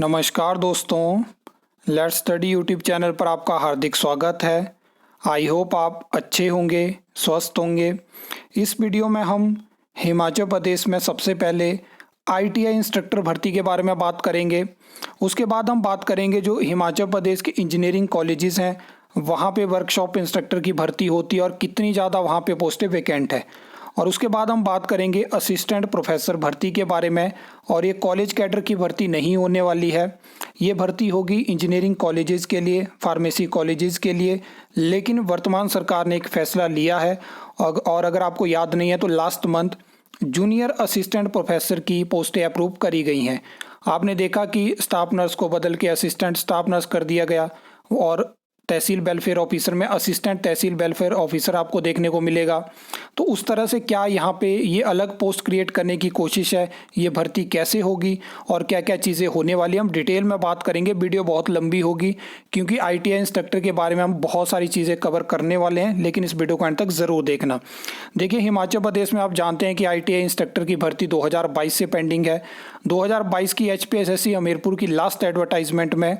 नमस्कार दोस्तों, let's study YouTube channel पर आपका हार्दिक स्वागत है। आई होप आप अच्छे होंगे, स्वस्थ होंगे। इस वीडियो में हम हिमाचल प्रदेश में सबसे पहले आईटीआई इंस्ट्रक्टर भर्ती के बारे में बात करेंगे। उसके बाद हम बात करेंगे जो हिमाचल प्रदेश के इंजीनियरिंग कॉलेजेस हैं वहाँ पे वर्कशॉप इंस्ट्रक्टर की भर्ती होती है और कितनी ज़्यादा वहाँ पे पोस्टें वैकेंट है। और उसके बाद हम बात करेंगे असिस्टेंट प्रोफेसर भर्ती के बारे में। और ये कॉलेज कैडर की भर्ती नहीं होने वाली है, ये भर्ती होगी इंजीनियरिंग कॉलेजेस के लिए, फार्मेसी कॉलेजेस के लिए। लेकिन वर्तमान सरकार ने एक फ़ैसला लिया है और अगर आपको याद नहीं है तो last month junior assistant professor की पोस्टें अप्रूव करी गई हैं। आपने देखा कि स्टाफ नर्स को बदल के असिस्टेंट स्टाफ नर्स कर दिया गया और तहसील वेलफेयर ऑफिसर में असिस्टेंट तहसील वेलफेयर ऑफिसर आपको देखने को मिलेगा। तो उस तरह से क्या यहाँ पे ये अलग पोस्ट क्रिएट करने की कोशिश है, ये भर्ती कैसे होगी और क्या क्या चीज़ें होने वाली हम डिटेल में बात करेंगे। वीडियो बहुत लंबी होगी क्योंकि आईटीआई इंस्ट्रक्टर के बारे में हम बहुत सारी चीज़ें कवर करने वाले हैं, लेकिन इस वीडियो को अंत तक ज़रूर देखना। देखिए, हिमाचल प्रदेश में आप जानते हैं कि आईटीआई इंस्ट्रक्टर की भर्ती 2022 से पेंडिंग है। 2022 की एचपीएसएससी हमीरपुर की लास्ट एडवर्टाइजमेंट में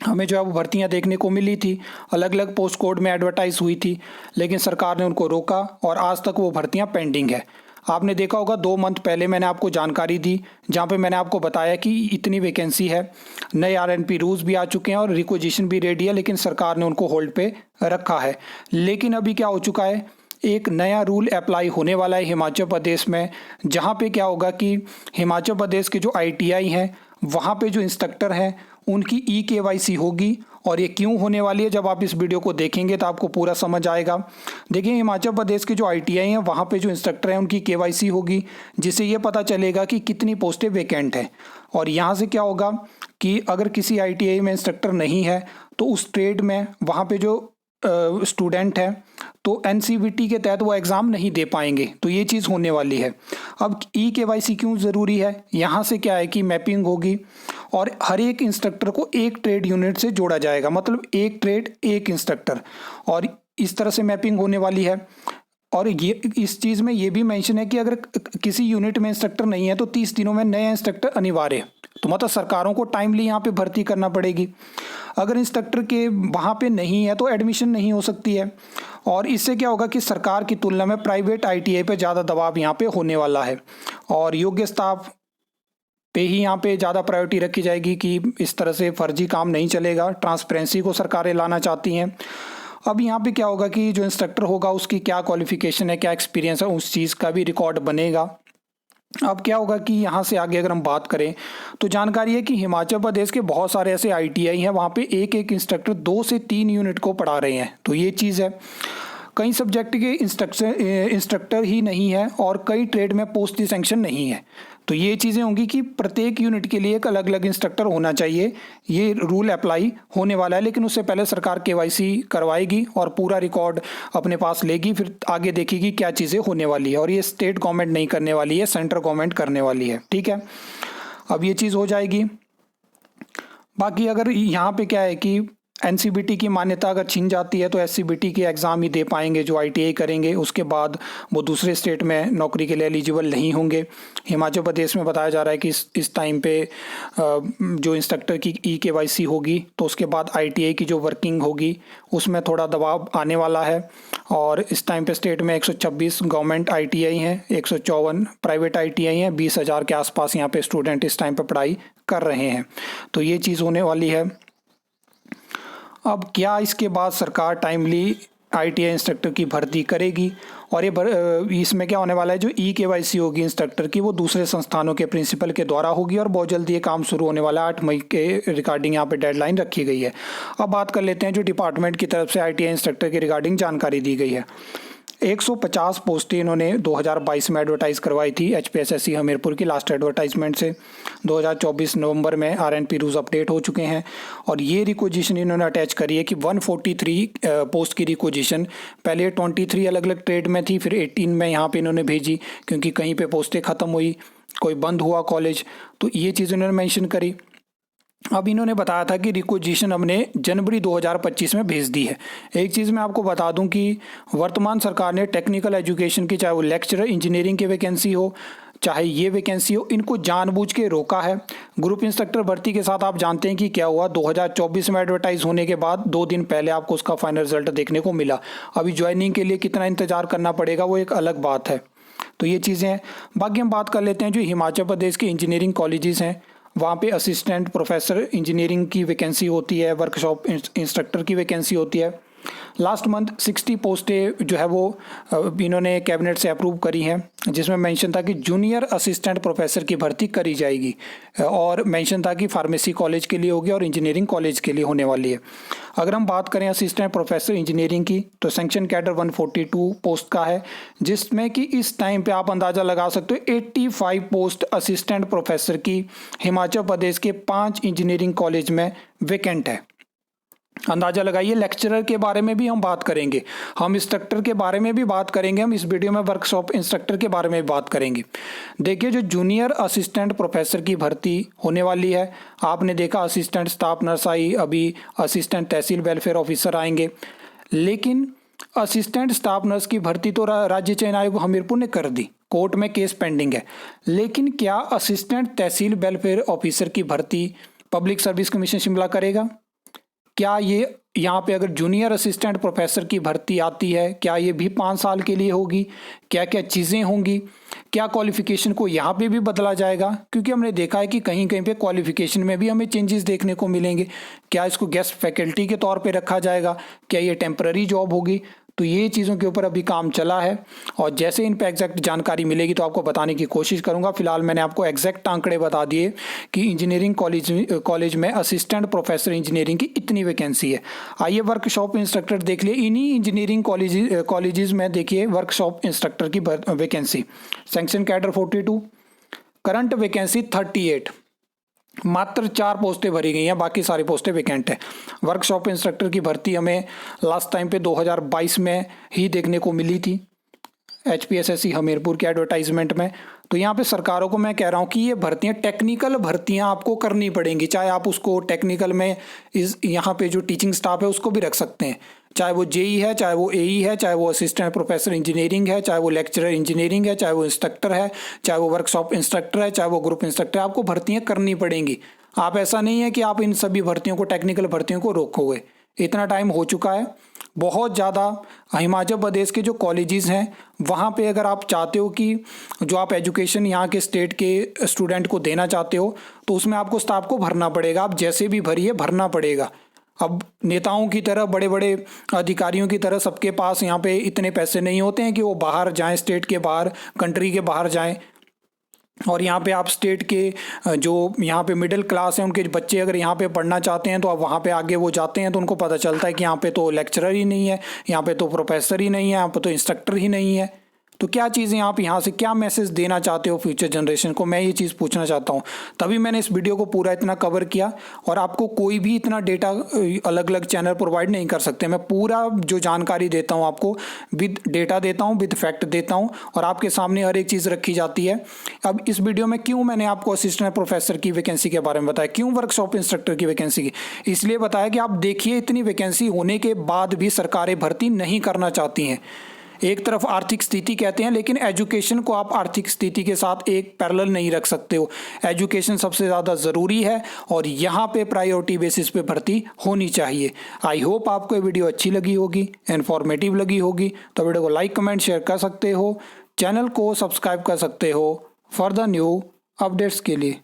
हमें जो है वो भर्तियां देखने को मिली थी, अलग अलग पोस्ट कोड में एडवर्टाइज हुई थी, लेकिन सरकार ने उनको रोका और आज तक वो भर्तियां पेंडिंग है। आपने देखा होगा 2 मंथ पहले मैंने आपको जानकारी दी जहां पे मैंने आपको बताया कि इतनी वैकेंसी है, नए आरएनपी रूल्स भी आ चुके हैं और रिक्वेजिशन भी रेडी है, लेकिन सरकार ने उनको होल्ड पे रखा है। लेकिन अभी क्या हो चुका है, एक नया रूल अप्लाई होने वाला है हिमाचल प्रदेश में, जहाँ पे क्या होगा कि हिमाचल प्रदेश के जो आईटीआई हैं वहाँ पे जो इंस्ट्रक्टर हैं उनकी ई-केवाईसी होगी। और ये क्यों होने वाली है, जब आप इस वीडियो को देखेंगे तो आपको पूरा समझ आएगा। देखिए, हिमाचल प्रदेश के जो आईटीआई हैं वहाँ पे जो इंस्ट्रक्टर हैं उनकी केवाईसी होगी, जिससे ये पता चलेगा कि कितनी पोस्टें वैकेंट हैं। और यहाँ से क्या होगा कि अगर किसी आईटीआई में इंस्ट्रक्टर नहीं है तो उस ट्रेड में वहाँ पे जो स्टूडेंट है तो एनसीवीटी के तहत वो एग्ज़ाम नहीं दे पाएंगे। तो ये चीज़ होने वाली है। अब ई-केवाईसी क्यों ज़रूरी है, यहाँ से क्या है कि मैपिंग होगी और हर एक इंस्ट्रक्टर को एक ट्रेड यूनिट से जोड़ा जाएगा, मतलब एक ट्रेड एक इंस्ट्रक्टर, और इस तरह से मैपिंग होने वाली है। और ये इस चीज़ में ये भी मेंशन है कि अगर किसी यूनिट में इंस्ट्रक्टर नहीं है तो 30 दिनों में नया इंस्ट्रक्टर अनिवार्य है। तो मतलब सरकारों को टाइमली यहाँ पे भर्ती करना पड़ेगी। अगर इंस्ट्रक्टर के वहाँ पे नहीं है तो एडमिशन नहीं हो सकती है। और इससे क्या होगा कि सरकार की तुलना में प्राइवेट आईटीआई पे ज़्यादा दबाव यहाँ पे होने वाला है और योग्य स्टाफ पे ही यहाँ पे ज़्यादा प्रायोरिटी रखी जाएगी कि इस तरह से फर्जी काम नहीं चलेगा। ट्रांसपेरेंसी को सरकारें लाना चाहती हैं। अब यहाँ पे क्या होगा कि जो इंस्ट्रक्टर होगा उसकी क्या क्वालिफिकेशन है, क्या एक्सपीरियंस है, उस चीज़ का भी रिकॉर्ड बनेगा। अब क्या होगा कि यहाँ से आगे अगर हम बात करें तो जानकारी है कि हिमाचल प्रदेश के बहुत सारे ऐसे आईटीआई हैं वहाँ पे एक एक इंस्ट्रक्टर 2 से 3 यूनिट को पढ़ा रहे हैं। तो ये चीज़ है। कई सब्जेक्ट के इंस्ट्रक्टर ही नहीं है और कई ट्रेड में पोस्ट ही सैंक्शन नहीं है। तो ये चीज़ें होंगी कि प्रत्येक यूनिट के लिए एक अलग अलग इंस्ट्रक्टर होना चाहिए। ये रूल अप्लाई होने वाला है, लेकिन उससे पहले सरकार केवाईसी करवाएगी और पूरा रिकॉर्ड अपने पास लेगी, फिर आगे देखेगी क्या चीज़ें होने वाली है। और ये स्टेट गवर्नमेंट नहीं करने वाली है, सेंट्रल गवर्नमेंट करने वाली है। ठीक है, अब ये चीज़ हो जाएगी। बाकी अगर यहाँ पे क्या है कि एनसीबीटी की मान्यता अगर छीन जाती है तो एससीबीटी के एग्ज़ाम ही दे पाएंगे जो आईटीआई करेंगे, उसके बाद वो दूसरे स्टेट में नौकरी के लिए एलिजिबल नहीं होंगे। हिमाचल प्रदेश में बताया जा रहा है कि इस टाइम पे जो इंस्ट्रक्टर की ई-केवाईसी होगी तो उसके बाद आईटीआई की जो वर्किंग होगी उसमें थोड़ा दबाव आने वाला है। और इस टाइम पे स्टेट में 126 गवर्नमेंट आईटीआई हैं, 154 प्राइवेट आईटीआई हैं, 20,000 के आसपास यहाँ पे स्टूडेंट इस टाइम पे पढ़ाई कर रहे हैं। तो ये चीज़ होने वाली है। अब क्या इसके बाद सरकार टाइमली आईटीआई इंस्ट्रक्टर की भर्ती करेगी और ये इसमें क्या होने वाला है, जो ई-केवाईसी होगी इंस्ट्रक्टर की वो दूसरे संस्थानों के प्रिंसिपल के द्वारा होगी और बहुत जल्दी ये काम शुरू होने वाला है। 8 मई के रिगार्डिंग यहाँ पे डेडलाइन रखी गई है। अब बात कर लेते हैं जो डिपार्टमेंट की तरफ से आईटीआई इंस्ट्रक्टर के रिगार्डिंग जानकारी दी गई है। 150 पोस्टें इन्होंने 2022 में एडवर्टाइज करवाई थी एचपीएसएससी हमीरपुर की लास्ट एडवर्टाइजमेंट से। 2024 नवंबर में आरएनपी रूल्स अपडेट हो चुके हैं और ये रिक्वेजिशन इन्होंने अटैच करी है कि 143 पोस्ट की रिक्वेजिशन पहले 23 अलग अलग ट्रेड में थी, फिर 18 में यहाँ पे इन्होंने भेजी क्योंकि कहीं पे पोस्टें ख़त्म हुई, कोई बंद हुआ कॉलेज, तो ये चीज़ इन्होंने मेंशन करी। अब इन्होंने बताया था कि रिक्वेजिशन हमने जनवरी 2025 में भेज दी है। एक चीज़ मैं आपको बता दूं कि वर्तमान सरकार ने टेक्निकल एजुकेशन की, चाहे वो लेक्चरर इंजीनियरिंग की वैकेंसी हो, चाहे ये वैकेंसी हो, इनको जानबूझ के रोका है। ग्रुप इंस्ट्रक्टर भर्ती के साथ आप जानते हैं कि क्या हुआ, 2024 में एडवर्टाइज होने के बाद 2 दिन पहले आपको उसका फाइनल रिजल्ट देखने को मिला। अभी ज्वाइनिंग के लिए कितना इंतजार करना पड़ेगा वो एक अलग बात है। तो ये चीज़ें हैं। बाकी हम बात कर लेते हैं जो हिमाचल प्रदेश के इंजीनियरिंग कॉलेजेस हैं, वहाँ पे असिस्टेंट प्रोफेसर इंजीनियरिंग की वैकेंसी होती है, वर्कशॉप इंस्ट्रक्टर की वैकेंसी होती है। लास्ट मंथ 60 पोस्टें जो है वो इन्होंने कैबिनेट से अप्रूव करी हैं, जिसमें मेंशन था कि जूनियर असिस्टेंट प्रोफेसर की भर्ती करी जाएगी और मेंशन था कि फार्मेसी कॉलेज के लिए होगी और इंजीनियरिंग कॉलेज के लिए होने वाली है। अगर हम बात करें असिस्टेंट प्रोफेसर इंजीनियरिंग की, तो सैंक्शन कैडर 142 पोस्ट का है, जिसमें कि इस टाइम पे आप अंदाज़ा लगा सकते हो 85 पोस्ट असिस्टेंट प्रोफेसर की हिमाचल प्रदेश के 5 इंजीनियरिंग कॉलेज में वैकेंट है। अंदाजा लगाइए। लेक्चरर के बारे में भी हम बात करेंगे, हम इंस्ट्रक्टर के बारे में भी बात करेंगे, हम इस वीडियो में वर्कशॉप इंस्ट्रक्टर के बारे में भी बात करेंगे। देखिए, जो जूनियर असिस्टेंट प्रोफेसर की भर्ती होने वाली है, आपने देखा असिस्टेंट स्टाफ नर्स आई, अभी असिस्टेंट तहसील वेलफेयर ऑफिसर आएंगे, लेकिन असिस्टेंट स्टाफ नर्स की भर्ती तो राज्य चयन आयोग हमीरपुर ने कर दी, कोर्ट में केस पेंडिंग है। लेकिन क्या असिस्टेंट तहसील वेलफेयर ऑफिसर की भर्ती पब्लिक सर्विस कमीशन शिमला करेगा? क्या ये यहाँ पे अगर जूनियर असिस्टेंट प्रोफेसर की भर्ती आती है, क्या ये भी 5 साल के लिए होगी? क्या क्या चीज़ें होंगी? क्या क्वालिफिकेशन को यहाँ पे भी बदला जाएगा? क्योंकि हमने देखा है कि कहीं कहीं पे क्वालिफिकेशन में भी हमें चेंजेस देखने को मिलेंगे। क्या इसको गेस्ट फैकल्टी के तौर पे रखा जाएगा? क्या ये टेम्पररी जॉब होगी? तो ये चीज़ों के ऊपर अभी काम चला है और जैसे इन पे एग्जैक्ट जानकारी मिलेगी तो आपको बताने की कोशिश करूंगा। फिलहाल मैंने आपको एग्जैक्ट आंकड़े बता दिए कि इंजीनियरिंग कॉलेज में असिस्टेंट प्रोफेसर इंजीनियरिंग की इतनी वैकेंसी है। आइए वर्कशॉप इंस्ट्रक्टर देख लिए। इन्हीं इंजीनियरिंग कॉलेजेस में देखिए वर्कशॉप इंस्ट्रक्टर की vacancy, sanction cadre 42, current vacancy 38, मात्र 4 पोस्टें भरी गई हैं, बाकी सारी पोस्टें वैकेंट है। वर्कशॉप इंस्ट्रक्टर की भर्ती हमें लास्ट टाइम पे 2022 में ही देखने को मिली थी HPSSC हमीरपुर के एडवर्टाइजमेंट में। तो यहाँ पे सरकारों को मैं कह रहा हूँ कि ये भर्तियाँ, टेक्निकल भर्तियाँ आपको करनी पड़ेंगी, चाहे आप उसको टेक्निकल में यहाँ पे जो टीचिंग स्टाफ है उसको भी रख सकते हैं, चाहे वो JE है, चाहे वो AE है, चाहे वो असिस्टेंट प्रोफेसर इंजीनियरिंग है, चाहे वो लेक्चरर इंजीनियरिंग है, चाहे वो इंस्ट्रक्टर है, चाहे वो वर्कशॉप इंस्ट्रक्टर है, चाहे वो ग्रुप इंस्ट्रक्टर है, आपको भर्तियाँ करनी पड़ेंगी। आप ऐसा नहीं है कि आप इन सभी भर्तियों को, टेक्निकल भर्तियों को रोकोगे। इतना टाइम हो चुका है, बहुत ज़्यादा। हिमाचल प्रदेश के जो कॉलेजेस हैं वहाँ पे अगर आप चाहते हो कि जो आप एजुकेशन यहाँ के स्टेट के स्टूडेंट को देना चाहते हो, तो उसमें आपको स्टाफ को भरना पड़ेगा। आप जैसे भी भरिए, भरना पड़ेगा। अब नेताओं की तरह, बड़े बड़े अधिकारियों की तरह सबके पास यहाँ पे इतने पैसे नहीं होते हैं कि वो बाहर जाएं, स्टेट के बाहर, कंट्री के बाहर जाएं। और यहाँ पे आप स्टेट के जो यहाँ पे मिडिल क्लास हैं उनके बच्चे अगर यहाँ पे पढ़ना चाहते हैं तो अब वहाँ पे आगे वो जाते हैं तो उनको पता चलता है कि यहाँ पे तो लेक्चरर ही नहीं है, यहाँ पे तो प्रोफेसर ही नहीं है, यहाँ पे तो इंस्ट्रक्टर ही नहीं है। तो क्या चीज़ें आप यहाँ से क्या मैसेज देना चाहते हो फ्यूचर जनरेशन को, मैं ये चीज़ पूछना चाहता हूँ। तभी मैंने इस वीडियो को पूरा इतना कवर किया और आपको कोई भी इतना डेटा अलग अलग चैनल प्रोवाइड नहीं कर सकते। मैं पूरा जो जानकारी देता हूँ आपको विद डेटा देता हूँ, विद फैक्ट देता हूँ और आपके सामने हर एक चीज़ रखी जाती है। अब इस वीडियो में क्यों मैंने आपको असिस्टेंट प्रोफेसर की वैकेंसी के बारे में बताया, क्यों वर्कशॉप इंस्ट्रक्टर की वैकेंसी की, इसलिए बताया कि आप देखिए इतनी वैकेंसी होने के बाद भी सरकारें भर्ती नहीं करना चाहती हैं। एक तरफ आर्थिक स्थिति कहते हैं, लेकिन एजुकेशन को आप आर्थिक स्थिति के साथ एक पैरेलल नहीं रख सकते हो। एजुकेशन सबसे ज़्यादा ज़रूरी है और यहाँ पे प्रायोरिटी बेसिस पे भर्ती होनी चाहिए। आई होप आपको ये वीडियो अच्छी लगी होगी, इन्फॉर्मेटिव लगी होगी। तो वीडियो को लाइक, कमेंट, शेयर कर सकते हो, चैनल को सब्सक्राइब कर सकते हो फॉर द न्यू अपडेट्स के लिए।